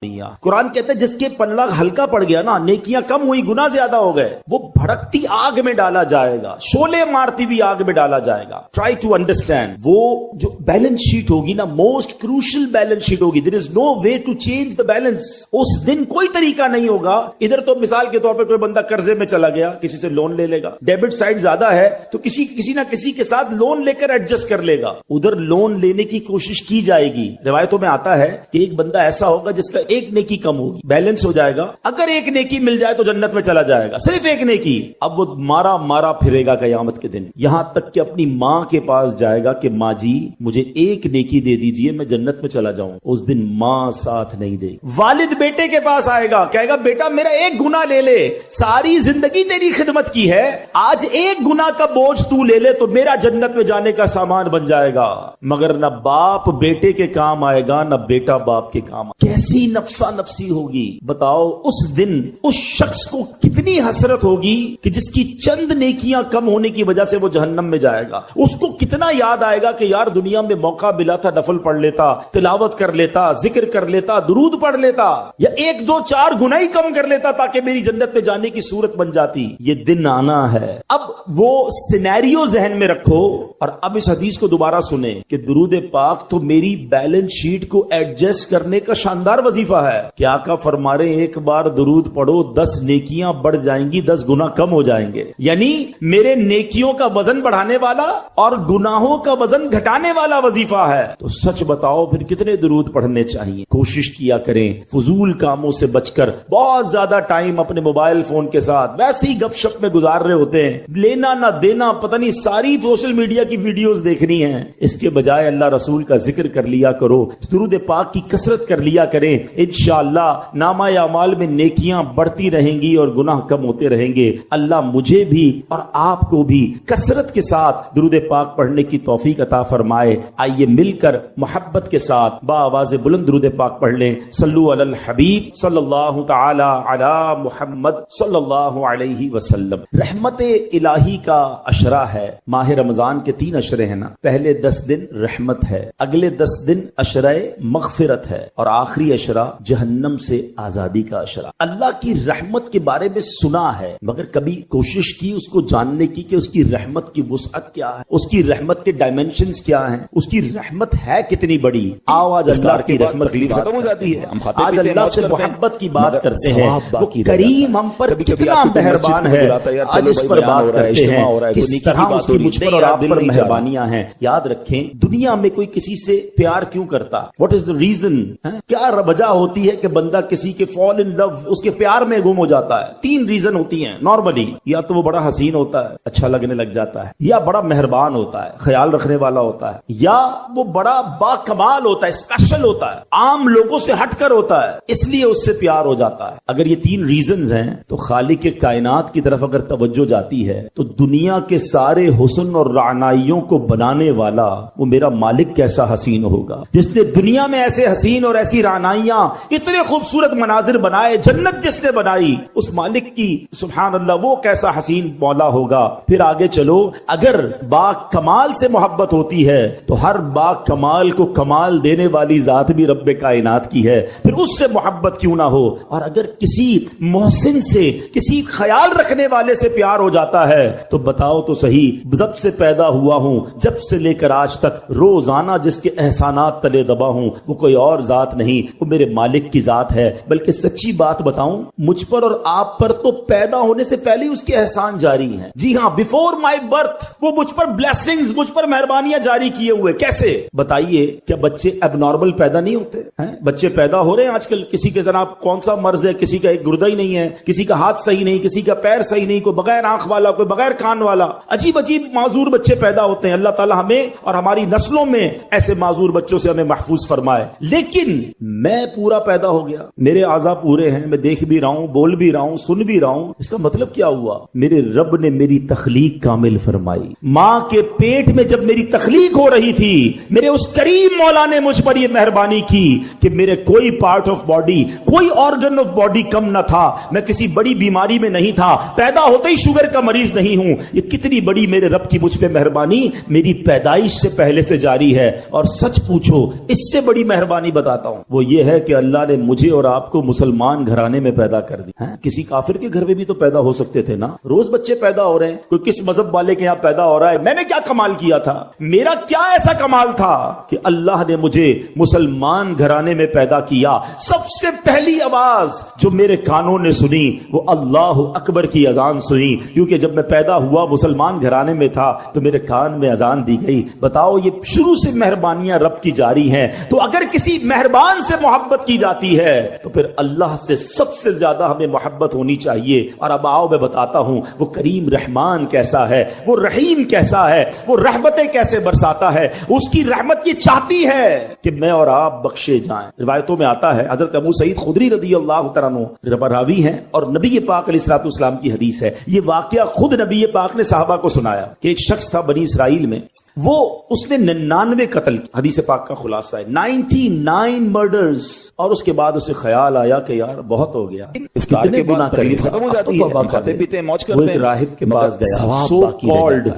قرآن کہتا ہے جس کے پلڑا ہلکا پڑ گیا نا، نیکیاں کم ہوئی گناہ زیادہ ہو گئے، وہ بھڑکتی آگ میں ڈالا جائے گا، شعلے مارتی ہوئی آگ میں ڈالا جائے گا۔ ٹرائی ٹو انڈرسٹینڈ، وہ جو بیلنس شیٹ ہوگی نا، موسٹ کروشل بیلنس شیٹ ہوگی، there is no way to change the balance. اس دن کوئی طریقہ نہیں ہوگا۔ ادھر تو مثال کے طور پہ کوئی بندہ قرضے میں چلا گیا، کسی سے لون لے لے گا، ڈیبٹ سائڈ زیادہ ہے تو کسی نہ کسی کے ساتھ لون لے کر ایڈجسٹ کر لے گا، ادھر لون لینے کی کوشش کی جائے گی۔ روایتوں میں آتا ہے کہ ایک بندہ ایسا ہوگا جس کا ایک نیکی کم ہوگی، بیلنس ہو جائے گا، اگر ایک نیکی مل جائے تو جنت میں چلا جائے گا، صرف ایک نیکی۔ اب وہ مارا پھرے گا قیامت کے دن، یہاں تک کہ اپنی ماں کے پاس جائے گا کہ ماں جی مجھے ایک نیکی دے دیجئے، میں جنت میں چلا جاؤں۔ اس دن ماں ساتھ نہیں دے گی۔ والد بیٹے کے پاس آئے گا، کہے گا بیٹا میرا ایک گناہ لے لے، ساری زندگی تیری خدمت کی ہے، آج ایک گناہ کا بوجھ تو لے لے تو میرا جنت میں جانے کا سامان بن جائے گا۔ مگر نہ باپ بیٹے کے کام آئے گا، نہ بیٹا باپ کے کام۔ کیسی نفسا نفسی ہوگی بتاؤ۔ اس دن اس شخص کو کتنی حسرت ہوگی کہ جس کی چند نیکیاں کم ہونے کی وجہ سے وہ جہنم میں جائے گا۔ اس کو کتنا یاد آئے گا کہ یار دنیا میں موقع ملا تھا، نفل پڑھ لیتا، تلاوت کر لیتا، ذکر کر لیتا، درود پڑھ لیتا، یا ایک دو چار گناہ ہی کم کر لیتا تاکہ میری جنت میں جانے کی صورت بن جاتی۔ یہ دن آنا ہے۔ اب وہ سینیریو ذہن میں رکھو اور اب اس حدیث کو دوبارہ سنیں کہ درود پاک تو میری بیلنس شیٹ کو ایڈجسٹ کرنے کا شاندار وظیفہ ہے کہ آقا فرما رہے ایک بار درود پڑھو 10 نیکیاں بڑھ جائیں گی، 10 گناہ کم ہو جائیں گے۔ یعنی میرے نیکیوں کا وزن بڑھانے والا اور گناہوں کا وزن گھٹانے والا وظیفہ ہے۔ تو سچ بتاؤ پھر کتنے درود پڑھنے چاہیے؟ کوشش کیا کریں فضول کاموں سے بچ کر۔ بہت زیادہ ٹائم اپنے موبائل فون کے ساتھ ویسے ہی گپ شپ میں گزار رہے ہوتے ہیں، لینا نہ دینا پتہ نہیں، ساری سوشل میڈیا کی ویڈیوز دیکھنی ہیں۔ اس کے بجائے اللہ رسول کا ذکر کر لیا کرو، درود پاک کی کثرت کر لیا کریں، انشاءاللہ نامہ اعمال میں نیکیاں بڑھتی رہیں گی اور گناہ کم ہوتے رہیں گے۔ اللہ مجھے بھی اور آپ کو بھی کثرت کے ساتھ درود پاک پڑھنے کی توفیق عطا فرمائے۔ آئیے مل کر محبت کے ساتھ با آواز بلند درود پاک پڑھ لیں۔ صلو علی الحبیب صلی اللہ تعالی علی محمد صلی اللہ علیہ وسلم۔ رحمت الہی کا عشرہ ہے۔ ماہ رمضان کے 3 عشرے ہیں نا، پہلے 10 دن رحمت ہے، اگلے 10 دن عشرہ مغفرت ہے، اور آخری عشرہ جہنم سے آزادی کا عشرہ۔ اللہ کی رحمت کے بارے میں سنا ہے مگر کبھی کوشش کی اس کو جاننے کی کہ اس کی رحمت کی وسعت کیا ہے، اس کی رحمت کے ڈائمینشنز کیا ہیں، اس کی رحمت ہے کتنی بڑی۔ آج اللہ کی رحمت کی ختم ہو جاتی ہے، آج اللہ سے محبت کی بات کرتے ہیں، وہ کریم ہم پر کتنا مہربان ہے، آج اس پر بات کرتے ہیں کس طرح اس کی مجھ پر اور آپ پر مہربانیاں ہیں۔ یاد رکھیں دنیا میں کوئی کسی سے پیار کیوں کرتا؟ What is the reason? کیا وجہ ہوتی ہے کہ بندہ کسی کے فال ان لو، اس کے پیار میں گم ہو جاتا ہے؟ 3 ریزن ہوتی ہیں نارملی۔ یا تو وہ بڑا حسین ہوتا ہے، اچھا لگنے لگ جاتا ہے، یا بڑا مہربان ہوتا ہے، خیال رکھنے والا ہوتا ہے، یا وہ بڑا با کمال ہوتا ہے، اسپیشل ہوتا ہے، عام لوگوں سے ہٹ کر ہوتا ہے، اس لیے اس سے پیار ہو جاتا ہے۔ اگر یہ 3 ریزنز ہیں تو خالق کائنات کی طرف اگر توجہ جاتی ہے تو دنیا کے سارے حسن اور رعنائیوں کو بنانے والا وہ میرا مالک کیسا حسین ہوگا، جس نے دنیا میں ایسے حسین اور ایسی رعنائیاں، اتنے خوبصورت مناظر بنائے، جنت جس نے بنائی، اس مالک کی سبحان اللہ وہ کیسا حسین مولا ہوگا۔ پھر آگے چلو، اگر با کمال سے محبت ہوتی ہے تو ہر با کمال کو کمال دینے والی ذات بھی رب کائنات کی ہے، پھر اس سے محبت کیوں نہ ہو۔ اور اگر کسی محسن سے، کسی خیال رکھنے والے سے پیار ہو جاتا ہے تو بتاؤ تو صحیح، جب سے پیدا ہوا ہوں، جب سے لے کر آج تک روزانہ جس کے احسانات تلے دبا ہوں، وہ کوئی اور ذات نہیں، وہ میرے مالک کی ذات ہے۔ بلکہ سچی بات بتاؤں، مجھ پر اور آپ پر تو پیدا ہونے سے پہلے اس کے احسان جاری ہیں۔ جی ہاں، بیفور مائی برتھ وہ مجھ پر بلیسنگز، مجھ پر مہربانیاں جاری کیے ہوئے۔ کیسے بتائیے؟ کیا بچے اب نارمل پیدا نہیں ہوتے ہیں؟ بچے پیدا ہو رہے ہیں آج کل، کسی کے جناب کون سا مرض ہے، کسی کا ایک گردہ ہی نہیں ہے، کسی کا ہاتھ صحیح نہیں، کسی کا پیر صحیح نہیں، کوئی بغیر آنکھ والا، کوئی بغیر کان والا، عجیب عجیب معذور بچے پیدا ہوتے ہیں۔ اللہ تعالی ہمیں اور ہماری نسلوں میں ایسے معذور بچوں سے ہمیں محفوظ فرمائے۔ لیکن میں پورا پیدا ہو گیا، میرے اعضاء پورے ہیں، میں دیکھ بھی رہا ہوں، بول بھی رہا ہوں، سن بھی رہا ہوں۔ اس کا مطلب کیا ہوا؟ میرے رب نے میری تخلیق کامل فرمائی۔ ماں کے پیٹ میں جب میری تخلیق ہو رہی تھی، میرے اس کریم مولا نے مجھ پر یہ مہربانی کی کہ میرے کوئی پارٹ آف باڈی، کوئی آرگن آف باڈی کم نہ تھا، میں کسی بڑی بیماری میں نہیں تھا، پیدا ہوتے ہی شوگر کا مریض نہیں ہوں۔ یہ کتنی بڑی میرے رب کی مجھ پہ مہربانی میری پیدائش سے پہلے سے جاری ہے۔ اور سچ پوچھو، اس سے بڑی مہربانی بتاتا ہوں، وہ یہ ہے کہ کہ اللہ نے مجھے اور آپ کو مسلمان گھرانے میں پیدا کر دیا. کسی کافر کے گھر میں بھی تو پیدا ہو سکتے تھے نا. روز بچے پیدا ہو رہے ہیں, کوئی کس مذہب والے کے یہاں پیدا ہو رہا ہے. میں نے کیا کمال کیا تھا, میرا کیا ایسا کمال تھا کہ اللہ نے مجھے مسلمان گھرانے میں پیدا کیا. سب سے پہلی آواز جو میرے کانوں نے سنی وہ اللہ اکبر کی اذان سنی, کیونکہ جب میں پیدا ہوا مسلمان گھرانے میں تھا تو میرے کان میں اذان دی گئی. بتاؤ, یہ شروع سے مہربانیاں رب کی جاری ہیں. تو اگر کسی مہربان سے محبت کی جاتی ہے تو پھر اللہ سے سب سے زیادہ ہمیں محبت ہونی چاہیے. اور اب آؤ میں بتاتا ہوں وہ کریم رحمان کیسا ہے, وہ رحیم کیسا ہے, وہ رحمتیں کیسے برساتا ہے. اس کی رحمت یہ چاہتی ہے کہ میں اور آپ بخشے جائیں. روایتوں میں آتا ہے, حضرت ابو سعید خدری رضی اللہ تعالیٰ عنہ راوی ہیں اور نبی پاک علیہ الصلوۃ والسلام کی حدیث ہے. یہ واقعہ خود نبی پاک نے صحابہ کو سنایا کہ ایک شخص تھا بنی اسرائیل میں, وہ اس نے 99 قتل کی. حدیث پاک کا خلاصہ ہے 99 مرڈرز. اور اس کے بعد اسے خیال آیا کہ یار بہت ہو گیا, کتنے گناہ تکلیف ختم ہو جاتی ہے, کھاتے پیتے موج کرتے ہیں. وہ ایک راہب کے پاس گیا, سو کالڈ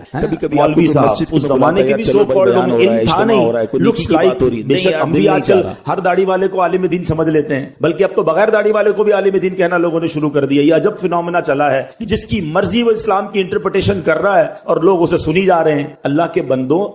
مولوی صاحب, اس زمانے کے بھی سو کالڈ علم تھا نہیں, لکس لائک. بے شک ہم بھی آج کل ہر داڑھی والے کو عالم دین سمجھ لیتے ہیں, بلکہ اب تو بغیر داڑھی والے کو بھی عالم دین کہنا لوگوں نے شروع کر دیا. یہ عجب فینومینا چلا ہے کہ جس کی مرضی وہ اسلام کی انٹرپریٹیشن کر رہا ہے اور لوگ اسے سنی جا رہے ہیں. اللہ کے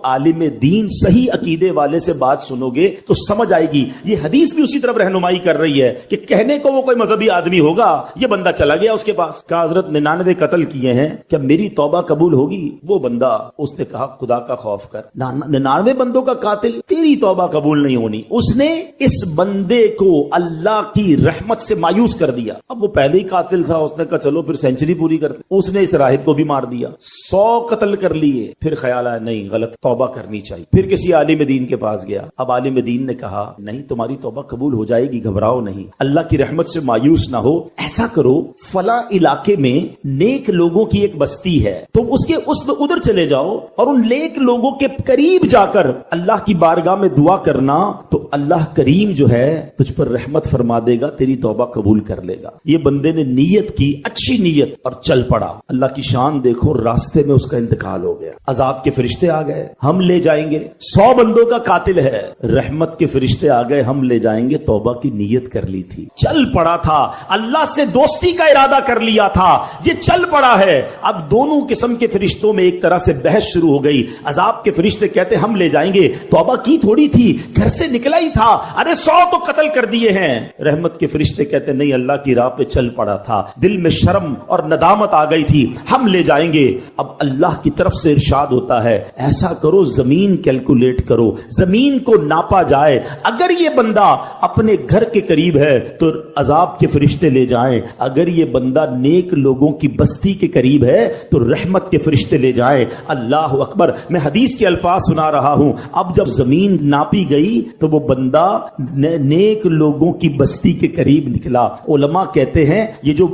عالم دین صحیح عقیدے والے سے بات سنو گے تو سمجھ آئے گی. یہ حدیث بھی اسی طرف رہنمائی کر رہی ہے کہ کہنے کو وہ کوئی مذہبی آدمی ہوگا, یہ بندہ چلا گیا اس کے پاس, کہا حضرت 99 قتل کیے ہیں, کیا میری توبہ قبول ہوگی؟ وہ بندہ, اس نے کہا خدا کا خوف کر, 99 بندوں کا قاتل, تیری توبہ قبول نہیں ہونی. اس نے اس بندے کو اللہ کی رحمت سے مایوس کر دیا. اب وہ پہلے ہی قاتل تھا, اس نے کہا چلو پھر سینچری پوری کرتے. اس نے اس راہب کو بھی مار دیا, 100 قتل کر لیے. پھر خیال آیا نہیں, غلط, توبہ کرنی چاہیے. پھر کسی عالم دین کے پاس گیا. اب عالم دین نے کہا نہیں, تمہاری توبہ قبول ہو جائے گی, گھبراؤ نہیں, اللہ کی رحمت سے مایوس نہ ہو. ایسا کرو, فلاں علاقے میں نیک لوگوں کی ایک بستی ہے, تم اس کے ادھر چلے جاؤ اور ان نیک لوگوں کے قریب جا کر اللہ کی بارگاہ میں دعا کرنا, تو اللہ کریم جو ہے تجھ پر رحمت فرما دے گا, تیری توبہ قبول کر لے گا. یہ بندے نے نیت کی, اچھی نیت, اور چل پڑا. اللہ کی شان دیکھو, راستے میں اس کا انتقال ہو گیا. عذاب کے فرشتے آ گئے, ہم لے جائیں گے, 100 بندوں کا قاتل ہے. رحمت کے فرشتے آ گئے, ہم لے جائیں گے, توبہ کی نیت کر لی تھی, چل پڑا تھا, اللہ سے دوستی کا ارادہ کر لیا تھا, یہ چل پڑا ہے. اب دونوں قسم کے فرشتوں میں ایک طرح سے بحث شروع ہو گئی. عذاب کے فرشتے کہتے ہم لے جائیں گے, توبہ کی تھوڑی تھی, گھر سے نکلا ہی تھا, ارے 100 تو قتل کر دیے ہیں. رحمت کے فرشتے کہتے نہیں, اللہ کی راہ پہ چل پڑا تھا, دل میں شرم اور ندامت آ گئی تھی, ہم لے جائیں گے. اب اللہ کی طرف سے ارشاد ہوتا ہے ایسا کرو, زمین کیلکولیٹ کرو, زمین کو ناپا جائے, اگر یہ بندہ اپنے گھر کے قریب ہے تو عذاب کے فرشتے لے جائیں, اگر یہ بندہ نیک لوگوں کی بستی کے قریب ہے تو رحمت کے فرشتے لے جائیں. اللہ اکبر. میں حدیث کے الفاظ سنا رہا ہوں. اب جب زمین ناپی گئی تو وہ بندہ نیک لوگوں کی بستی کے قریب نکلا. علماء کہتے ہیں یہ جو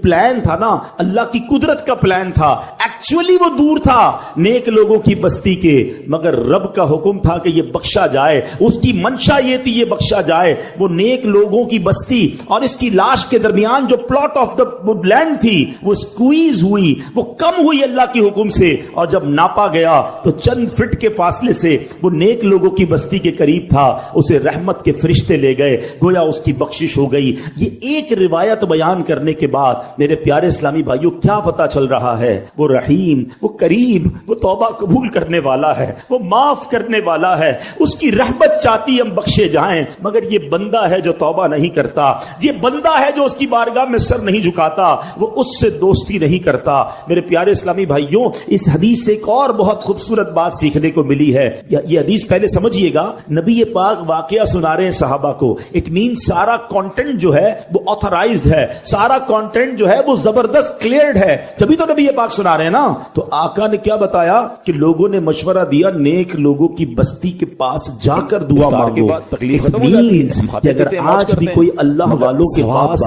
پلان تھا نا, اللہ کی قدرت کا پلان تھا, ایکچولی وہ دور تھا نیک لوگوں کی بستی کے, مگر رب کا حکم تھا کہ یہ بخشا جائے. اس کی منشا یہ تھی یہ بخشا جائے. وہ نیک لوگوں کی بستی اور اس کی لاش کے درمیان جو پلاٹ آف دا لینڈ تھی وہ سکویز ہوئی, وہ کم ہوئی اللہ کے حکم سے, اور جب ناپا گیا تو چند فٹ کے فاصلے سے وہ نیک لوگوں کی بستی کے قریب تھا. اسے رحمت کے فرشتے لے گئے, گویا اس کی بخشش ہو گئی. یہ ایک روایت بیان کرنے کے بعد میرے پیارے اسلامی بھائیوں کیا پتا چل رہا ہے؟ وہ رحیم, وہ کریم, وہ توبہ قبول کرنے والا ہے, وہ معاف کرنے والا ہے. اس کی رحمت چاہتی ہم بخشے جائیں, مگر یہ بندہ ہے جو توبہ نہیں کرتا, یہ بندہ ہے جو اس کی بارگاہ میں سر نہیں جھکاتا, وہ اس سے دوستی نہیں کرتا. میرے پیارے اسلامی بھائیوں, اس حدیث سے ایک اور بہت خوبصورت بات سیکھنے کو ملی ہے. یہ حدیث پہلے سمجھیے گا, نبی پاک واقعہ سنا رہے ہیں صحابہ کو, اٹ مین سارا کانٹینٹ جو ہے وہ آتھرائزڈ ہے, سارا کانٹینٹ جو ہے وہ زبردست کلیئرڈ ہے, جبھی تو نبی پاک سنا رہے ہیں نا. تو آقا نے کیا بتایا کہ لوگوں نے مشورہ دیا نیک لوگوں کی بستی کے پاس جا کر دعا مانگو. تکلیف اگر آج بھی کوئی اللہ والوں کے پاس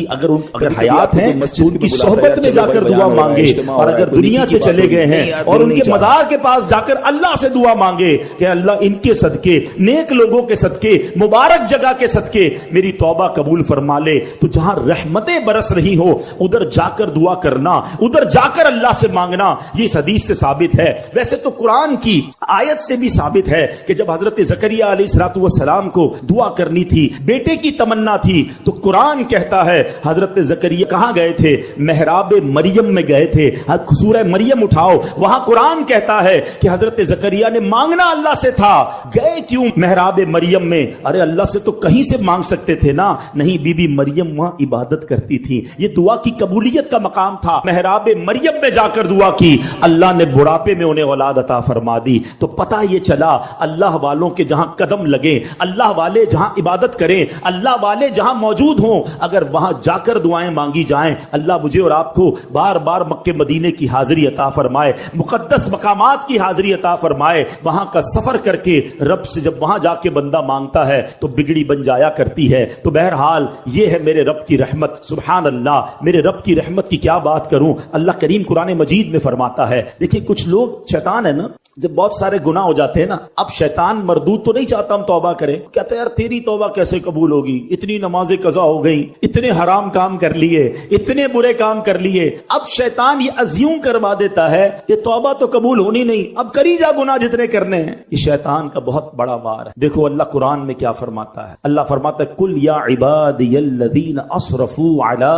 اگر حیات ہیں ان کی صحبت میں جا کر دعا مانگے, اور اگر دنیا سے چلے گئے ہیں اور ان کے مزار کے پاس جا کر اللہ سے دعا مانگے کہ اللہ ان کے صدقے, نیک لوگوں کے صدقے, مبارک جگہ کے صدقے میری توبہ قبول فرما لے. تو جہاں رحمتیں برس رہی ہو ادھر جا کر دعا کرنا, ادھر جا کر اللہ سے مانگنا, یہ اس حدیث سے ثابت ہے. ویسے تو قرآن کی آیت سے بھی ثابت ہے کہ جب حضرت زکریا علیہ السلام کو دعا کرنی تھی، بیٹے کی تمنا تھی، تو قرآن کہتا ہے حضرت زکریا کہاں گئے تھے؟ محراب مریم میں گئے تھے۔ سورہ مریم اٹھاؤ، وہاں قرآن کہتا ہے کہ حضرت زکریا نے مانگنا اللہ سے تھا، گئے کیوں محراب مریم میں؟ ارے اللہ سے تو کہیں سے مانگ سکتے تھے نا، نہیں، بی بی مریم وہاں عبادت کرتی تھی، یہ دعا کی قبولیت کا مقام تھا۔ محراب مریم میں جا کر دعا کی، اللہ نے بڑھاپے میں انہیں اولاد عطا فرما دی۔ تو پتہ یہ چلا اللہ والوں کے جہاں قدم لگے، اللہ والے جہاں عبادت کریں، اللہ والے جہاں موجود ہوں، اگر وہاں جا کر دعائیں مانگی جائیں، اللہ مجھے اور آپ کو بار بار مکے مدینے کی حاضری عطا فرمائے، مقدس مقامات کی حاضری عطا فرمائے۔ وہاں کا سفر کر کے رب سے جب وہاں جا کے بندہ مانگتا ہے تو بگڑی بن جایا کرتی ہے۔ تو بہرحال یہ ہے میرے رب کی رحمت، سبحان اللہ، میرے رب کی رحمت کی کیا بات کروں۔ اللہ کریم قرآن مجید میں فرماتا ہے، دیکھیں کچھ لوگ، شیطان ہے نا، جب بہت سارے گناہ ہو جاتے ہیں نا، اب شیطان مردود تو نہیں چاہتا ہم توبہ کریں، کہتا ہے یار تیری توبہ کیسے قبول ہوگی، اتنی نمازیں قضا ہو گئی، اتنے حرام کام کر لیے، اتنے برے کام کر لیے۔ اب شیطان یہ ازیوم کروا دیتا ہے کہ توبہ تو قبول ہونی نہیں، اب کری جا گناہ جتنے کرنے ہیں۔ یہ شیطان کا بہت بڑا وار ہے۔ دیکھو اللہ قرآن میں کیا فرماتا ہے، اللہ فرماتا ہے کل یا عبادی الذین اسرفوا علی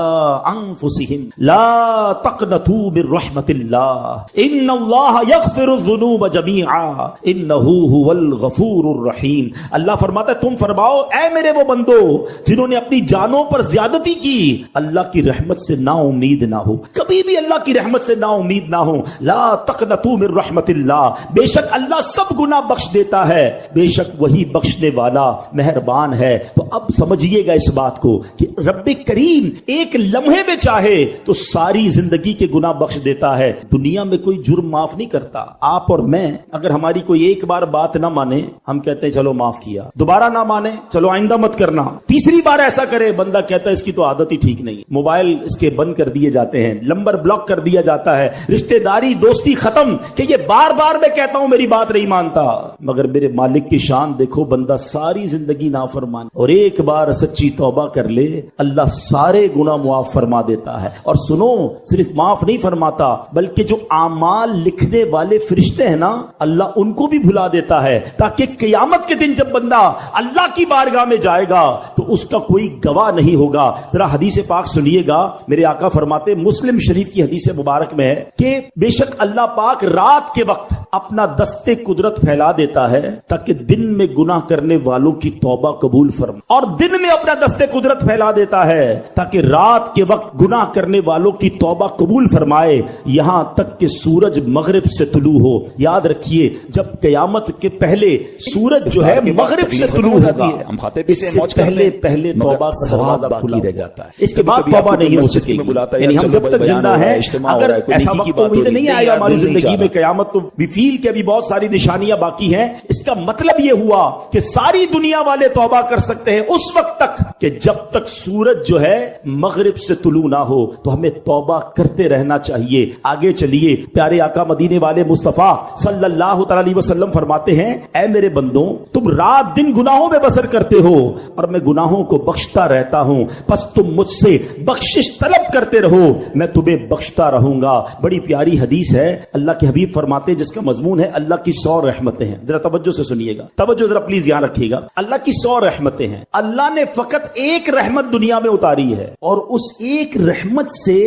انفسہم لا تقنطوا من رحمت اللہ ان اللہ یغفر الذنوب جمیعا انہ هو الغفور الرحیم۔ اللہ فرماتا ہے تم فرماؤ اے میرے وہ بندو جنہوں نے اپنی جانوں پر زیادتی کی، اللہ کی رحمت سے نا امید نہ ہو، کبھی بھی اللہ کی رحمت سے نا امید نہ ہو۔ لا تقنطوا من رحمت اللہ، بے شک اللہ سب گناہ بخش دیتا ہے، بے شک وہی بخشنے والا مہربان ہے۔ تو اب سمجھیے گا اس بات کو کہ رب کریم ایک لمحے میں چاہے تو ساری زندگی کے گناہ بخش دیتا ہے۔ دنیا میں کوئی جرم معاف نہیں کرتا۔ آپ اور میں اگر ہماری کوئی ایک بار بات نہ مانے، ہم کہتے ہیں چلو معاف کیا، دوبارہ نہ مانے چلو آئندہ مت کرنا، تیسری بار ایسا کرے بندہ کہتا ہے اس کی تو عادت ہی ٹھیک نہیں، موبائل اس کے بند کر دیے جاتے ہیں، نمبر بلاک کر دیا جاتا ہے، رشتہ داری دوستی ختم، کہ یہ بار بار میں کہتا ہوں میری بات نہیں مانتا۔ مگر میرے مالک کی شان دیکھو، بندہ ساری زندگی نافرمان اور ایک بار سچی توبہ کر لے، اللہ سارے گناہ معاف فرما دیتا ہے۔ اور سنو، صرف معاف نہیں فرماتا بلکہ جو اعمال لکھنے والے فرشتے ہیں نا، اللہ ان کو بھی بھلا دیتا ہے، تاکہ قیامت کے دن جب بندہ اللہ کی بارگاہ میں جائے گا تو اس کا کوئی گواہ نہیں ہوگا۔ ذرا حدیث پاک سنیے گا، میرے آقا فرماتے، مسلم شریف کی حدیث مبارک میں ہے کہ بے شک اللہ پاک رات کے وقت اپنا دستے قدرت پھیلا دیتا ہے تاکہ دن میں گناہ کرنے والوں کی توبہ قبول فرمائے، اور دن میں اپنا دستے قدرت پھیلا دیتا ہے تاکہ رات کے وقت گناہ کرنے والوں کی توبہ قبول فرمائے، یہاں تک کہ سورج مغرب سے طلوع ہو۔ یاد رکھیے، جب قیامت کے پہلے سورج جو ہے مغرب سے طلوع ہوگا، اس سے پہلے توبہ کا دروازہ کھلا رہ جاتا ہے، اس کے بعد توبہ نہیں ہو سکے گی۔ یعنی ہم جب تک زندہ ہیں، اگر ایسا وقت امید نہیں آئے گا ہماری زندگی میں قیامت، تو بھی فیل کے ابھی بہت ساری نشانیاں باقی ہیں۔ اس کا مطلب یہ ہوا کہ ساری دنیا والے توبہ کر سکتے ہیں اس وقت تک کہ جب تک سورج جو ہے مغرب سے طلوع نہ ہو، تو ہمیں توبہ کرتے رہنا چاہیے۔ آگے چلیے، پیارے آقا مدینے والے مصطفیٰ صلی اللہ تعالی علیہ وسلم فرماتے ہیں، اے میرے بندوں، تم رات دن گناہوں میں بسر کرتے ہو اور میں گناہوں کو بخشتا رہتا ہوں، پس تم مجھ سے بخشش طلب کرتے رہو، میں تمہیں بخشتا رہوں گا۔ بڑی پیاری حدیث ہے، اللہ کے حبیب فرماتے ہیں، جس کا مضمون ہے اللہ کی 100 رحمتیں ہیں۔ ذرا توجہ سے سنیے گا، توجہ ذرا پلیز یہاں رکھیے گا۔ اللہ کی 100 رحمتیں ہیں، اللہ نے فقط ایک رحمت دنیا میں اتاری ہے، اور اس ایک رحمت سے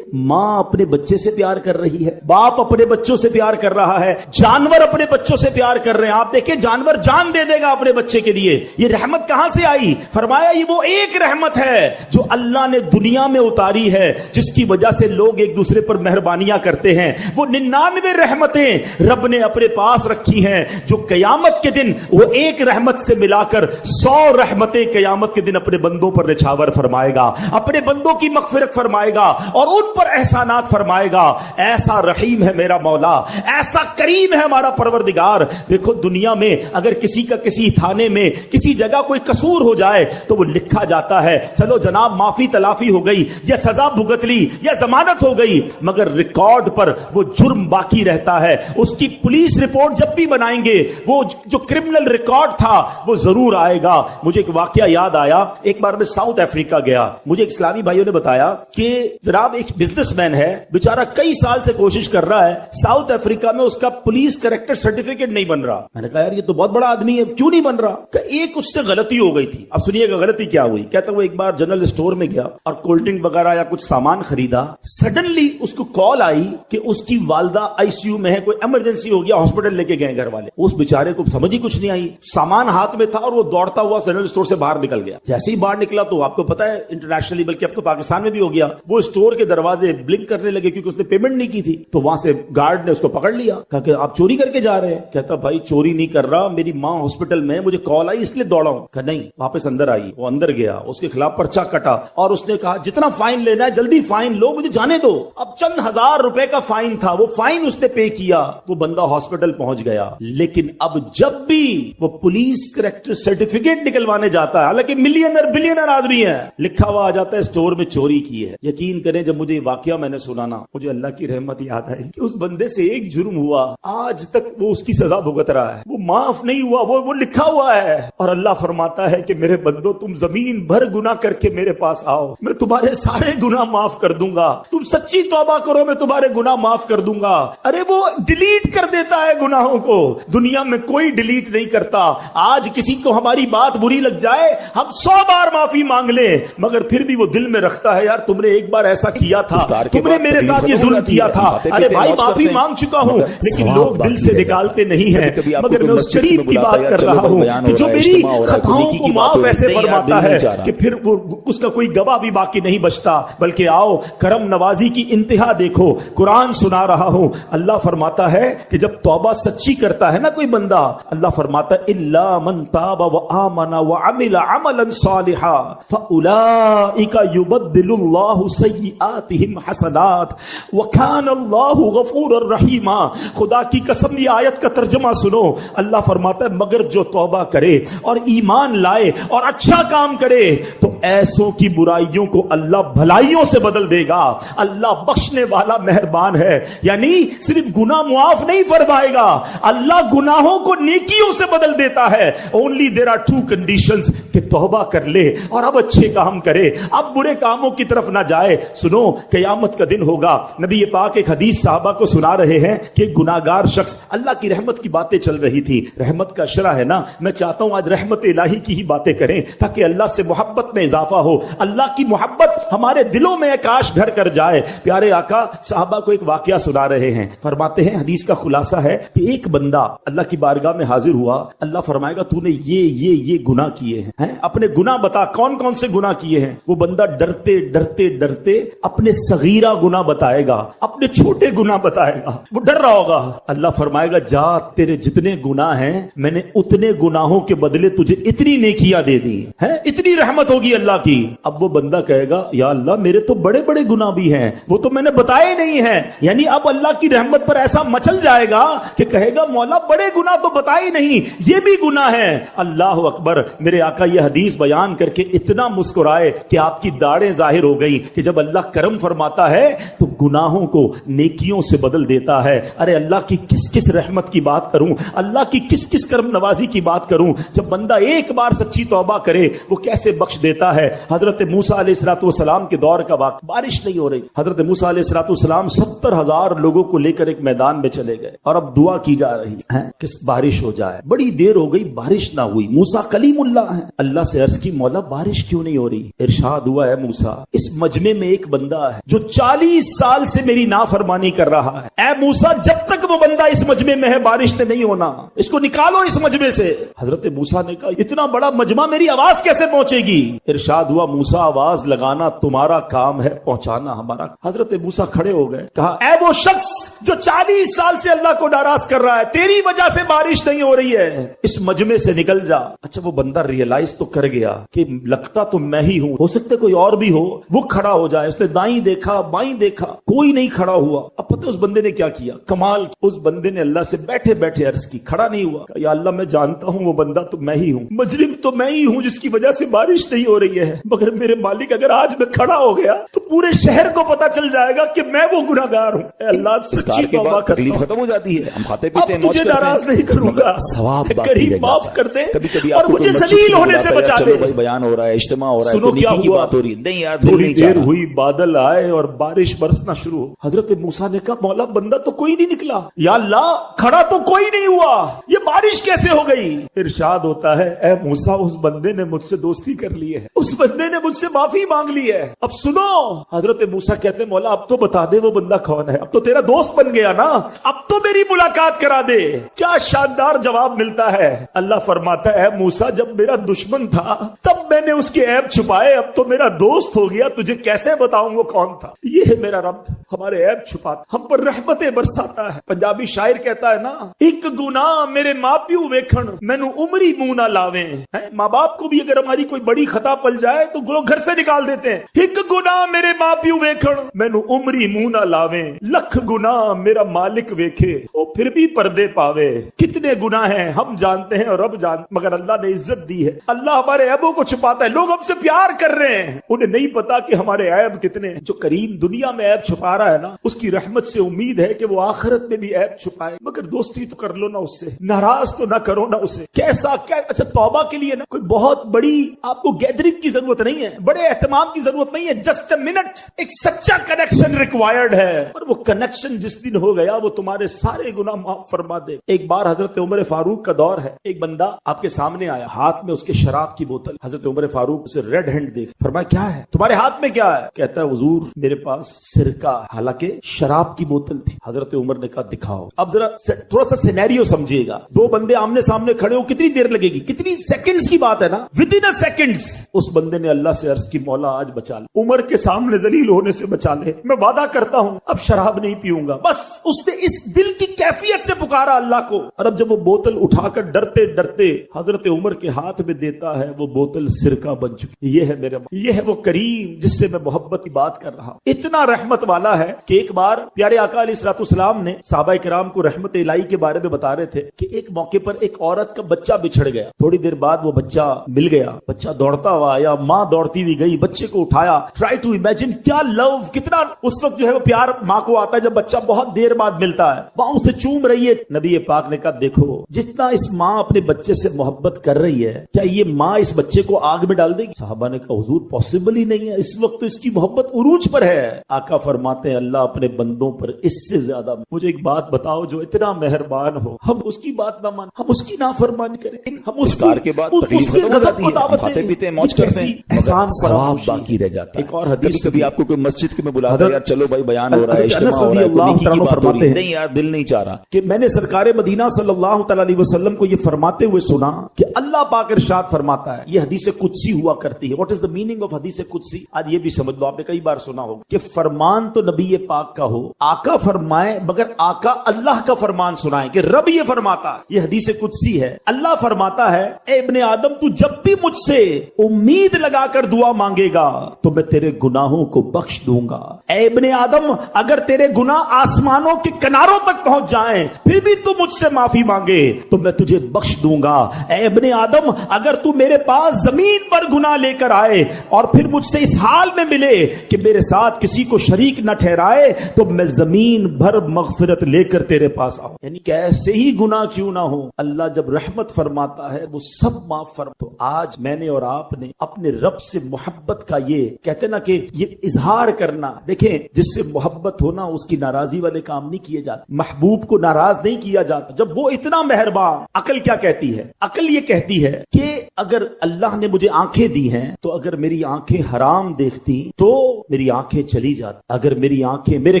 ماں اپنے بچے سے پیار کر رہی ہے، باپ اپنے بچوں سے پیار کر رہا ہے، جانور اپنے بچوں سے پیار کر رہے ہیں۔ آپ دیکھیں، جانور جان دے دے گا اپنے بچے کے لیے۔ یہ رحمت کہاں سے آئی؟ فرمایا یہ وہ ایک رحمت ہے جو اللہ نے دنیا میں اتاری ہے، جس کی وجہ سے لوگ ایک دوسرے پر مہربانیاں کرتے ہیں۔ وہ 99 رحمتیں رب نے اپنے پاس رکھی ہیں، جو قیامت کے دن وہ ایک رحمت سے ملا کر 100 رحمتیں قیامت کے دن اپنے بندوں پر نچھاور فرمائے گا، اپنے بندوں کی مغفرت فرمائے گا اور ان پر احسانات فرمائے گا۔ ایسا رحیم ہے میرا مولا، ایسا کریم ہے ہمارا پروردگار۔ دیکھو، دنیا میں اگر کسی کا کسی تھانے میں کسی جگہ کوئی قصور ہو جائے تو وہ لکھا جاتا ہے، چلو جناب معافی تلافی ہو گئی یا سزا بھگت لی یا ضمانت ہو گئی، مگر ریکارڈ پر وہ جرم باقی رہتا ہے، اس کی पुलिस रिपोर्ट जब भी बनाएंगे वो जो क्रिमिनल रिकॉर्ड था वो जरूर आएगा। मुझे एक वाकया याद आया, एक बार मैं साउथ अफ्रीका गया, मुझे एक इस्लामी भाइयों ने बताया कि जनाब एक बिजनेसमैन है, बेचारा कई साल से कोशिश कर रहा है, साउथ अफ्रीका में उसका पुलिस कैरेक्टर सर्टिफिकेट नहीं बन रहा। मैंने कहा यार ये तो बहुत बड़ा आदमी है, क्यों नहीं बन रहा? एक उससे गलती हो गई थी। अब सुनिएगा गलती क्या हुई। कहता वो एक बार जनरल स्टोर में गया और कोल्ड ड्रिंक वगैरह या कुछ सामान खरीदा, सडनली उसको कॉल आई कि उसकी वालदा आईसीयू में है, कोई इमरजेंसी हो गया, हॉस्पिटल लेके गए घर वाले। उस बेचारे को समझ ही कुछ नहीं आई, सामान हाथ में था और वो दौड़ता हुआ जनरल स्टोर से बाहर निकल गया। जैसे ही बाहर निकला तो आपको पता है इंटरनेशनली, बल्कि अब तो पाकिस्तान में भी हो गया, वो स्टोर के दरवाजे ब्लिंक करने लगे क्योंकि उसने पेमेंट नहीं की थी। तो वहां से गार्ड ने उसको पकड़ लिया, कहा कि आप चोरी करके जा रहे हैं। कहता भाई चोरी नहीं कर रहा, मेरी माँ हॉस्पिटल में, मुझे कॉल आई इसलिए दौड़ा हूं। कहा नहीं, वापस अंदर आई। वो अंदर गया, उसके खिलाफ पर्चा कटा और उसने कहा जितना फाइन लेना है जल्दी फाइन लो, मुझे जाने दो। अब चंद हजार रुपए का फाइन था, वो फाइन उसने पे किया, वो बंदा हॉस्पिटल पहुंच गया। लेकिन अब जब भी वो पुलिस कैरेक्टर सर्टिफिकेट निकलवाने जाता है, हालांकि मिलियनर बिलियनर आदमी है, लिखा हुआ आ जाता है स्टोर में चोरी की है। यकीन करें जब मुझे वाकया मैंने सुना ना, मुझे अल्लाह की रहमत याद आई कि उस बंदे से एक जुर्म हुआ, आज तक वो उसकी सजा भुगत रहा है, वो माफ नहीं हुआ, वो लिखा हुआ है। और अल्लाह फरमाता है कि मेरे बंदो तुम जमीन भर गुनाह करके मेरे पास आओ, मैं तुम्हारे सारे गुनाह माफ कर दूंगा, तुम सच्ची तौबा करो, मैं तुम्हारे गुनाह माफ कर दूंगा। अरे वो डिलीट कर देता है गुनाहों को, दुनिया में कोई डिलीट नहीं करता। आज किसी को हमारी बात बुरी लग जाए, हम 100 बार माफी मांग ले, मगर फिर भी वो दिल में रखता है यार तुमने एक बार ऐसा किया था, तुमने मेरे साथ ये जुल्म किया था। अरे भाई माफी मांग चुका हूं, लेकिन लोग दिल से निकालते नहीं है। मगर मैं उस शरीफ की बात कर रहा हूं कि जो मेरी खताओं को माफ ऐसे फरमाता है कि फिर वो उसका कोई गवाह भी बाकी नहीं बचता। बल्कि आओ करम नवाजी की इंतहा देखो, कुरान सुना रहा हूं, अल्लाह फरमाता है कि जब तौबा सच्ची करता है ना कोई बंदा, अल्लाह फरमाता है इल्ला मन ताबा व आमना व अमिला अमलन सालिहा फउलाइका युबद्दिलुल्लाहु सय्यिआतिहिम हसनात व कान अल्लाहु गफूरर रहीमा। खुदा की कसम ये आयत का तर्जुमा सुनो, अल्लाह फरमाता है मगर जो तौबा करे और ईमान लाए और अच्छा काम करे तो ऐसों की बुराइयों को अल्लाह भलाइयों से बदल देगा। अल्लाह बख्शने वाला मेहरबान है, यानी सिर्फ गुनाह मुआफ नहीं फरमाएगा, अल्लाह गुनाहों को नेकियों से बदल देता है। ओनली देयर आर 2 कंडीशंस कि तौबा कर ले और अब अच्छे काम करे, अब बुरे कामों की तरफ ना जाए। सुनो क़यामत का दिन होगा, नबी पाक एक हदीस साहबा को सुना रहे हैं कि गुनाहगार शख्स, अल्लाह की रहमत की बातें चल रही थी, रहमत का शरा है ना, मैं चाहता हूं आज रहमत इलाही की ही बातें करें ताकि अल्लाह से मोहब्बत में इजाफा हो, अल्लाह की मोहब्बत हमारे दिलों में काश घर कर जाए। प्यारे आका साहबा को एक वाकया सुना रहे हैं, फरमाते हैं हदीस का खुलासा है कि एक बंदा अल्लाह की बारगाह में हाजिर हुआ, अल्लाह फरमाएगा तूने ये गुनाह किए हैं, अपने गुनाह बता, कौन कौन से गुनाह किए हैं। वो बंदा डरते डरते डरते अपने सगीरा गुनाह बताएगा, अपने छोटे गुनाह बताएगा, वो डर रहा होगा। अल्लाह फरमाएगा जा तेरे जितने गुनाह हैं मैंने उतने गुनाहों के बदले तुझे इतनी नेकियां दे दी हैं, इतनी रहमत होगी अल्लाह की। अब वो बंदा कहेगा या अल्लाह मेरे तो बड़े बड़े गुनाह भी हैं, वो तो मैंने बताए नहीं हैं। यानी अब अल्लाह की रहमत पर ऐसा मचल जाएगा कि कहेगा मौला बड़े गुनाह तो बताए नहीं, ये भी गुनाह है। अल्लाह अकबर। मेरे आका ये हदीस बयान करके इतना मुस्कुराए कि आपकी दाढ़ें जाहिर हो गई कि जब अल्लाह करम फरमाता है तो गुनाहों को नेकियों से बदल देता है। अरे अल्लाह की किस किस रहमत की बात करूं, अल्लाह की किस किस करम नवाजी की बात करूं। जब बंदा एक बार सच्ची तौबा करे वो कैसे बख्श देता है। हजरत मूसा अलैहिस्सलाम के दौर का वाक़, बारिश नहीं हो रही, हजरत मूसा अलैहिस्सलाम 70,000 लोगों को लेकर एक मैदान में चले गए और अब दुआ की जा रही है किस बारिश हो जाए। बड़ी देर हो गई बारिश ना हुई। मूसा कलीमुल्लाह है, अल्लाह से अर्ज की मौला बारिश क्यों नहीं हो रही। इरशाद हुआ है मूसा इस मजमे में एक बंदा है जो 40 साल से मेरी नाफरमानी कर रहा है। ऐ मूसा जब तक वो बंदा इस मजमे में है बारिश से नहीं होना, इसको निकालो इस मजमे से। हजरत मूसा ने कहा इतना बड़ा मजमा मेरी आवाज कैसे पहुंचेगी। इरशाद हुआ मूसा आवाज लगाना तुम्हारा काम है, पहुंचाना हमारा। हजरत मूसा खड़े हो गए, कहा ऐ वो शख्स जो 40 साल से अल्लाह को नाराज कर रहा है, तेरी वजह से बारिश नहीं हो रही है, इस मजमे से निकल जा। अच्छा वो बंदा रियलाइज तो कर गया कि लगता तो मैं ही हूं, हो सकता कोई और भी हो। वो खड़ा हो जाए, उसने दाई देखा बाई देखा, कोई नहीं खड़ा हुआ। अब पता उस बंदे ने क्या किया, कमाल, उस बंदे ने अल्लाह से बैठे बैठे अर्ज की, खड़ा नहीं हुआ। या अल्लाह मैं जानता हूं वो बंदा तो मैं ही हूं, मुजरिम तो मैं ही हूं जिसकी वजह से बारिश नहीं हो रही है, मगर मेरे मालिक अगर आज मैं खड़ा हो गया तो पूरे शहर को पता चल जाएगा कि मैं वो गुनाहगार हूँ। अल्लाह सच्ची तौबा कर, तकलीफ खत्म हो जाती है, हम खाते पीते हैं, अब तुझे नाराज नहीं करूंगा, सवाब करीब माफ कर दे कभी और मुझे जलील होने से बचा दे। भाई बयान हो रहा है, इज्तिमा हो रहा है, सुनो क्या हुआ, बात हो रही है, नहीं यार थोड़ी देर हुई, बादल आए और बारिश बरसना शुरू हो। हजरत मूसा ने कहा मौला बंदा तो कोई नहीं निकला, या अल्लाह खड़ा तो कोई नहीं हुआ, ये बारिश कैसे हो गई? इरशाद होता है ए मूसा उस बंदे ने मुझसे दोस्ती कर ली है, उस बंदे ने मुझसे माफी मांग ली है। अब सुनो, हजरत मूसा कहते मौला अब तो बता दे वो बंदा कौन है, अब तो तेरा दोस्त बन गया ना, अब तो मेरी मुलाकात करा दे। क्या शानदार जवाब मिलता है। अल्लाह फरमाता है मूसा जब मेरा दुश्मन था तब मैंने उसके ऐब छुपाए, अब तो मेरा दोस्त हो गया, तुझे कैसे बताऊं वो कौन था। ये है मेरा रब, हमारे ऐब छुपाता, हम पर रहमतें बरसाता है। पंजाबी शायर कहता है ना, एक गुनाह मेरे माँ प्यू वेखण मैनू उमरी मुंह ना लावे। माँ बाप को भी अगर हमारी कोई बड़ी खता पल जाए तो लोग घर से निकाल देते हैं। एक गुनाह मेरे माँ प्यू वेखण मैनू उमरी मुंह ना लावे, लख गुनाह मेरा मालिक वेखे वो फिर भी पर्दे पावे। कितने गुनाह हैं हम जानते हैं और रब जानते, मगर अल्लाह ने इज्जत दी है। अल्लाह हमारे ऐबों को छुपाता है। लोग हमसे प्यार कर रहे हैं, उन्हें नहीं पता कि हमारे ऐब कितने हैं। जो करीम दुनिया में ऐब छुपा रहा है ना, उसकी रहमत से उम्मीद है कि वो आखिरत में भी ऐब छुपाए। मगर दोस्ती तो कर लो ना उससे, नाराज तो ना करो ना उसे। कैसा क्या, अच्छा तौबा के लिए ना कोई बहुत बड़ी आपको गैदरिंग की जरूरत नहीं है, बड़े एहतमाम की जरूरत नहीं है, जस्ट अ मिनट, एक सच्चा कनेक्शन रिक्वायर्ड है। और वो कनेक्शन जिस दिन हो गया वो तुम्हारे सारे गुनाह माफ फरमा दे। एक बार हजरत उमर फारूक का दौर है, एक बंदा आपके सामने आया, हाथ में उसके शराब की बोतल। हजरत उमर फारूक उसे रेड हैंड देख फरमाया क्या है तुम्हारे हाथ में, क्या है? कहता है हुजूर मेरे पास सिरका, हालांकि शराब की बोतल थी। हजरत उमर ने कहा दिखाओ। अब जरा थोड़ा सा सिनेरियो समझिएगा, दो बंदे आमने सामने खड़े हो, कितनी देर लगेगी, कितनी सेकंड्स की बात है ना, विद इन अ सेकंड्स। उस बंदे ने अल्लाह से अर्ज की मौला आज बचा ले, उमर के सामने जलील होने से बचा ले, मैं वादा करता हूं अब शराब नहीं पीऊंगा। बस उसने इस दिल की कैफियत से पुकारा अल्लाह को। और अब जब वो बोतल उठाकर डरते डरते हजरत उमर के हाथ में देता है, वो बोतल सिरका बन चुकी। ये है मेरे, ये है वो करीम जिससे मैं मोहब्बत की बात कर रहा हूं। इतना रहमत वाला है कि एक बार प्यारे आका अलैहिस्सलाम ने साहबा किराम को रहमत इलाही के बारे में बता रहे थे कि एक मौके पर एक औरत का बच्चा बिछड़ गया। थोड़ी देर बाद वो बच्चा मिल गया, बच्चा दौड़ता हुआ आया, माँ दौड़ती हुई गई, बच्चे को उठाया। ट्राई टू इमेजिन क्या लव, कितना उस वक्त जो है वो प्यार माँ को आता है जब बच्चा बहुत देर बाद मिलता है, माँ उसे चूम रही है। नबी पाक ने कहा देखो जितना इस माँ अपने बच्चे से मोहब्बत कर रही है, क्या ये माँ इस बच्चे को आग में डाल देगी? साहबा ने कहा हुजूर पॉसिबल ही नहीं है, इस वक्त तो इसकी मोहब्बत उरूज पर है। आका फरमाते हैं अल्लाह अपने बंदों पर इससे ज्यादा, मुझे एक बात बताओ जो इतना मेहरबान हो, हम उसकी बात ना मान, हम उसकी नाफरमानी करें, हम उसकी के बाद उसके गजब को दावत खाते पीते मौज करते हैं, एहसान सवाब बाकी रह जाता है। एक और हदीस, कभी आपको कोई मस्जिद में बुलाता है, यार चलो भाई बयान हो रहा है, फरमाते हैं नहीं यार दिल नहीं चाह रहा कि मैंने सरकारे मदीना सल्लल्लाहु अलैहि वसल्लम को ये फरमाते हुए सुना कि अल्लाह पाक इरशाद फरमाता है, ये हदीस कुदसी हुआ करती है। What is the meaning of हदीस कुदसी? आज ये भी समझ लो, आपने कई बार सुना होगा कि फरमान तो नबी पाक का हो, आका फरमाए, मगर आका अल्लाह का फरमान सुनाए कि रब ये फरमाता है। ये हदीस कुदसी है। अल्लाह फरमाता है ए इब्ने आदम तू जब भी मुझसे उम्मीद लगाकर दुआ मांगेगा तो मैं तेरे गुनाहों को बख्श दूंगा। ए इब्ने आदम अगर तेरे गुनाह आसमानों के किनारों तक पहुंच जाएं फिर भी तू मुझसे माफी मांगे तो मैं तुझे बख्श दूंगा। ए इब्ने आदम अगर तू मेरे पास जमीन पर गुनाह लेकर आए और फिर मुझसे इस हाल में मिले कि मेरे साथ किसी को शरीक न ठहराए तो मैं जमीन भर मगफिरत लेकर तेरे पास आऊं। यानी कैसे ही गुनाह क्यों ना हो, अल्लाह जब रहमत फरमाता है वो सब माफ फरमा। तो आज मैंने और आपने अपने रब से मोहब्बत का ये कहते ना कि ये इजहार करना, देखें जिससे मोहब्बत होना उसकी नाराजी वाले काम नहीं किए जाते, महबूब को नाराज नहीं किया जाता जब वो इतना मेहरबान। अकल क्या कहती है? अकल ये कहती है कि अगर अल्लाह ने मुझे आंखें दी हैं तो अगर मेरी आंखें हराम देखती तो मेरी आंखें चली जाती, अगर मेरी आंखें मेरे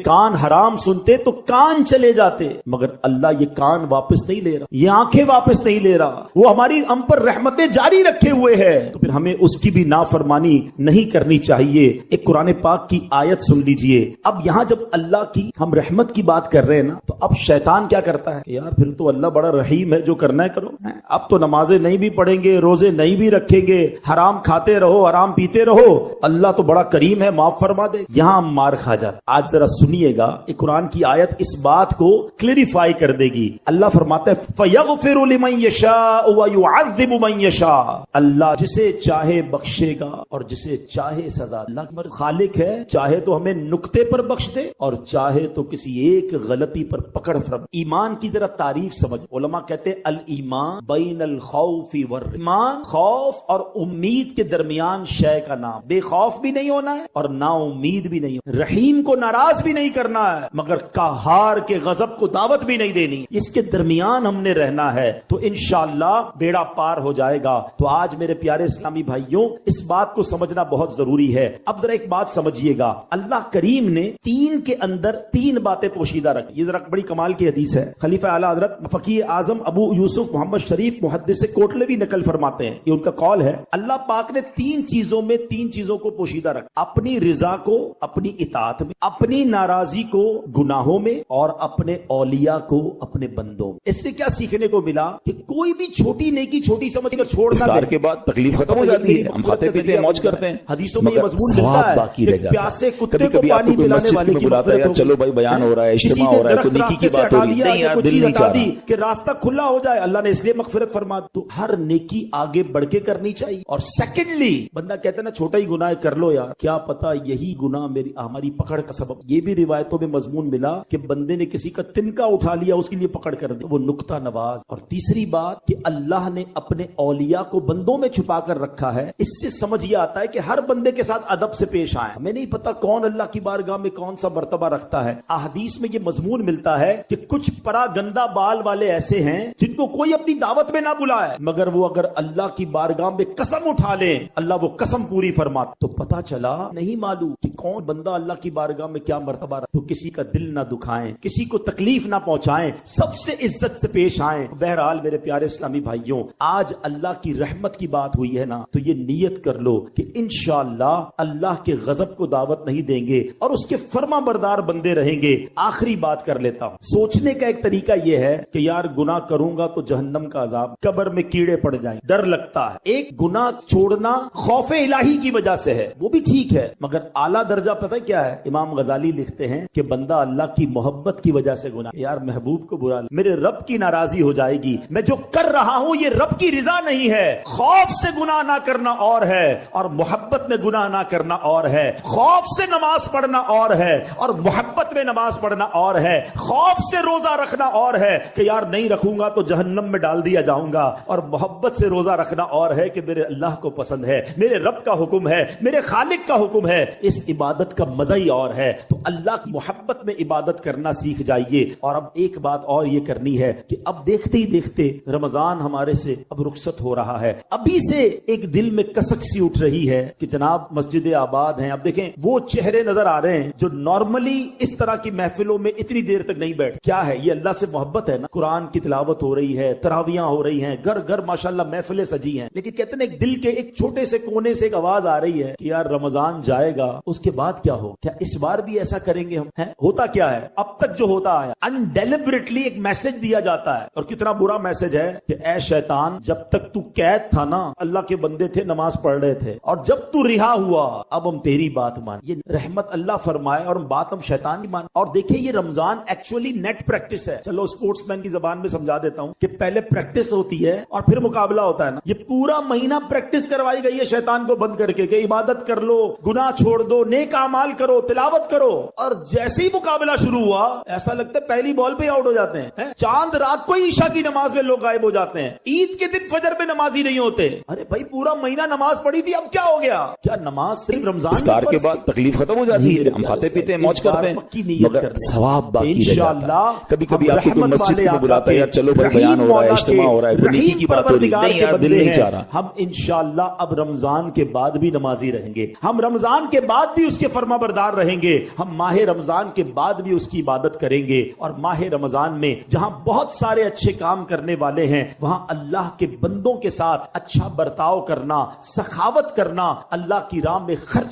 कान हराम सुनते तो कान चले जाते, मगर अल्लाह ये कान वापस नहीं ले रहा, ये आंखें वापस नहीं ले रहा, वो हमारी हम पर रहमतें जारी रखे हुए है। तो फिर हमें उसकी भी नाफरमानी नहीं करनी चाहिए। एक कुरान पाक की आयत सुन लीजिए। अब यहां जब अल्लाह की हम रहमत की बात कर रहे हैं ना, तो अब शैतान क्या करता है कि यार फिर तो अल्लाह बड़ा रहीम है, जो करना है करो। अब तो नमाज नमाजें नहीं भी पढ़ेंगे, रोजे नहीं भी रखेंगे, हराम खाते रहो, हराम पीते रहो, अल्लाह तो बड़ा करीम है, माफ फरमा दे। यहां हम मार खा जाते। आज जरा सुनिएगा, एक कुरान की आयत इस बात को क्लेरिफाई कर देगी। अल्लाह फरमाता है फयगफिरु लिमन यशाअ व युअज़्ज़िबु मन यशाअ, अल्लाह जिसे चाहे बख्शेगा और जिसे चाहे सजा। अल्लाह खालिक है, चाहे तो हमें नुक्ते पर बख्श दे और चाहे तो किसी एक गलती पर पकड़ फरम। ईमान की जरा तारीफ समझ। उलमा कहते हैं अल ईमान बैनल खौफी वर, ईमान खौफ और उम्मीद के दरमियान शय का नाम। बेखौफ भी नहीं होना है और ना उम्मीद भी नहीं होना। रहीम को नाराज भी नहीं करना है मगर कहार के गजब को दावत भी नहीं देनी। इसके दरमियान हमने रहना है तो इंशाअल्लाह बेड़ा पार हो जाएगा। तो आज मेरे प्यारे इस्लामी भाइयों, इस बात को समझना बहुत जरूरी है। अब जरा एक बात समझिएगा, अल्लाह करीम ने तीन के अंदर तीन बातें पोशीदा रखी। ये जरा बड़ी कमाल की हदीस है। खलीफा आला हजरत फकीह आजम अबू यूसुफ मोहम्मद शरीफ मुहद्दिस कोटलवी नकल फरमाते हैं, ये उनका कौल है। अल्लाह पाक ने तीन चीजों को पोशीदा रखा, अपनी रिजा को अपनी इताअत में, अपनी नाराजगी को गुनाहों में और अपने औलिया को अपने बंदों में। इससे क्या सीखने को मिला कि कोई भी छोटी नेकी छोटी समझ कर छोड़ना इफ्तार के बाद तकलीफ खत्म हो जाती है, हम खाते पीते मौज करते हैं। हदीसों में ये मजमून मिलता है कि प्यासे कुत्ते को पानी पिलाने वाले की मग़फ़िरत हो, चलो भाई बयान हो रहा है, इज्तिमा हो रहा है, कोई नेकी की बात हो रही है, नहीं यार दिल नहीं चाह रहा कि रास्ता खुला हो जाए, अल्लाह ने इसलिए मग़फ़िरत फरमा। तो हर नेकी आगे बढ़ के करनी चाहिए। और सेकेंडली, बंदा कहता है ना छोटा ही गुनाह कर लो यार, क्या पता यही गुनाह हमारी पकड़ का सबब। ये भी रिवायतों में मजमून मिला कि बंदे ने किसी का तिनका उठा लिया, उसके लिए पकड़ कर दी, वो नुक्ता नवाज। और तीसरी बात कि अल्लाह ने अपने औलिया को बंदों में छुपा कर रखा है। इससे समझ ये आता है कि हर बंदे के साथ अदब से पेश आए। हमें नहीं पता कौन अल्लाह की बारगाह में कौन सा मर्तबा रखता है। अहदीस में ये मजमून मिलता है कि कुछ परागंदा बाल वाले ऐसे हैं जिनको कोई अपनी दावत में ना बुलाए, मगर वो अगर अल्लाह की बारगाह में कसम उठा ले, अल्लाह वो कसम पूरी फरमाता। तो पता चला नहीं मालूम कि कौन बंदा अल्लाह की बारगाह में क्या मर्तबा रखता। तो किसी का दिल ना दुखाएं, किसी को तकलीफ ना पहुंचाएं, सबसे इज्जत से पेश आएं। बहरहाल मेरे प्यारे इस्लामी भाइयों, आज अल्लाह की रहमत की बात हुई है ना, तो ये नियत कर लो कि इंशाअल्लाह अल्लाह के गजब को दावत नहीं देंगे और उसके फर्मा बरदार बंदे रहेंगे। आखिरी बात कर लेता हूं, सोचने का एक तरीका यह है कि यार गुनाह करूंगा तो जहन्नम का अजाब, कब्र में कीड़े पड़ जाएं, डर लगता है। एक गुनाह छोड़ना खौफ इलाही की वजह से है, वो भी ठीक है, मगर आला दर्जा पता है क्या है? इमाम गजाली लिखते हैं कि बंदा अल्लाह की मोहब्बत की वजह से गुनाह, यार महबूब को बुरा, मेरे रब की नाराजगी हो जाएगी, मैं जो कर रहा हूं ये रब की रिजा नहीं है। खौफ से गुनाह ना करना और है और मोहब्बत में गुनाह ना करना और है। खौफ से नमाज पढ़ना और है और मोहब्बत में नमाज पढ़ना और है। खौफ से रोजा रखना और है कि यार नहीं रखूंगा तो जहन्नम में डाल दिया जाऊंगा, और मोहब्बत से रोजा रखना और है कि मेरे अल्लाह को पसंद है, मेरे रब का हुक्म है, मेरे खालिक का हुक्म है। इस इबादत का मजा ही और है। तो अल्लाह की मोहब्बत में इबादत करना सीख जाइए। और अब एक बात और ये करनी है कि अब देखते ही देखते रमजान हमारे से अब रुखसत हो रहा है। अभी से एक दिल में कसक सी उठ रही है कि जनाब मस्जिद आबाद हैं। अब देखें वो चेहरे नजर आ रहे हैं जो नॉर्मली इस तरह की महफिलों में इतनी देर तक नहीं बैठ। क्या है ये? अल्लाह से मोहब्बत है ना। कुरान की तिलावत हो रही है, तरावियां हो रही हैं, घर घर माशाल्लाह महफिलें सजी हैं। लेकिन कहते हैं एक दिल के एक छोटे से कोने से एक आवाज आ रही है कि यार रमजान जाएगा उसके बाद क्या हो, क्या इस बार भी ऐसा करेंगे हम? है होता क्या है अब तक जो होता है, अनडेलिबरेटली एक मैसेज दिया जाता है। और कितना बुरा मैसेज है कि ऐ शैतान, जब तक तू कैद था ना अल्लाह के बंदे थे, नमाज पढ़ रहे थे, और जब तू रिहा हुआ अब हम तेरी बात मान। ये रहमत अल्लाह फरमाए और बात हम शैतान की मान। और देखिए ये रमजान एक्चुअली नेट प्रैक्टिस है। चलो स्पोर्ट्समैन की जबान में समझा देता हूं कि पहले प्रैक्टिस होती है और फिर मुकाबला होता है ना। ये पूरा महीना प्रैक्टिस करवाई गई है शैतान को बंद करके कि इबादत कर लो, गुनाह छोड़ दो, नेक अमाल करो, तिलावत करो। और जैसे ही मुकाबला शुरू हुआ ऐसा लगता है पहली बॉल पे आउट हो जाते हैं। चांद रात को ही ईशा की नमाज में लोग गायब हो जाते हैं, ईद के दिन फजर में नमाजी नहीं होते। अरे भाई पूरा महीना नमाज पढ़ी थी, अब क्या हो गया? क्या नमाज सिर्फ रमजान इफ्तार के बाद तकलीफ खत्म हो जाती है, हम खाते पीते मौज करते हैं, मगर सवाब बाकी रह जाता है। कभी कभी आपको कोई मस्जिद में बुलाता है, यार चलो भाई बयान हो रहा है, इज्तिमा हो रहा है, कोई नेकी की बात हो रही है, नहीं यार दिल नहीं चाह रहा। हम इंशाअल्लाह अब रमजान के बाद भी नमाजी रहेंगे, हम रमजान के बाद भी उसके फरमाबरदार रहेंगे, हम माह रमजान के बाद भी उसकी इबादत करेंगे। और माह रमजान में जहां बहुत सारे अच्छे काम करने वाले हैं वहां अल्लाह के बंदों के साथ अच्छा बर्ताव करना, सखावत करना, अल्लाह की राह में खर्च